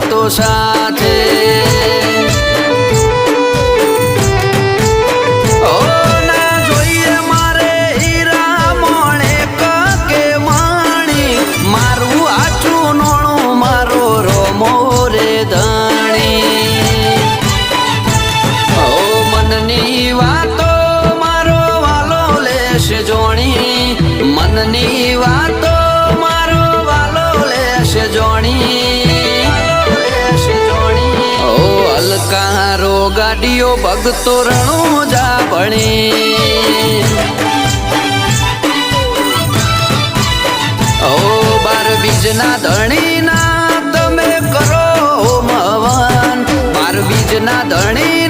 ભગતો સાથે ઓ ના જોઈએ મારે હીરા મોણે કે માણી મારું આચું નોણું મારો રોમો રે ધણી ઓ મનની વાતો મારો વાલો લેશે જોણી મનની વાતો મારો વાલો લેશે જોણી ઓ અલકારો ગાડીઓ ભગતો રણું જા ભણી ઓ 12 બીજના ધણીના તમે કરો મવન 12 બીજના ધણી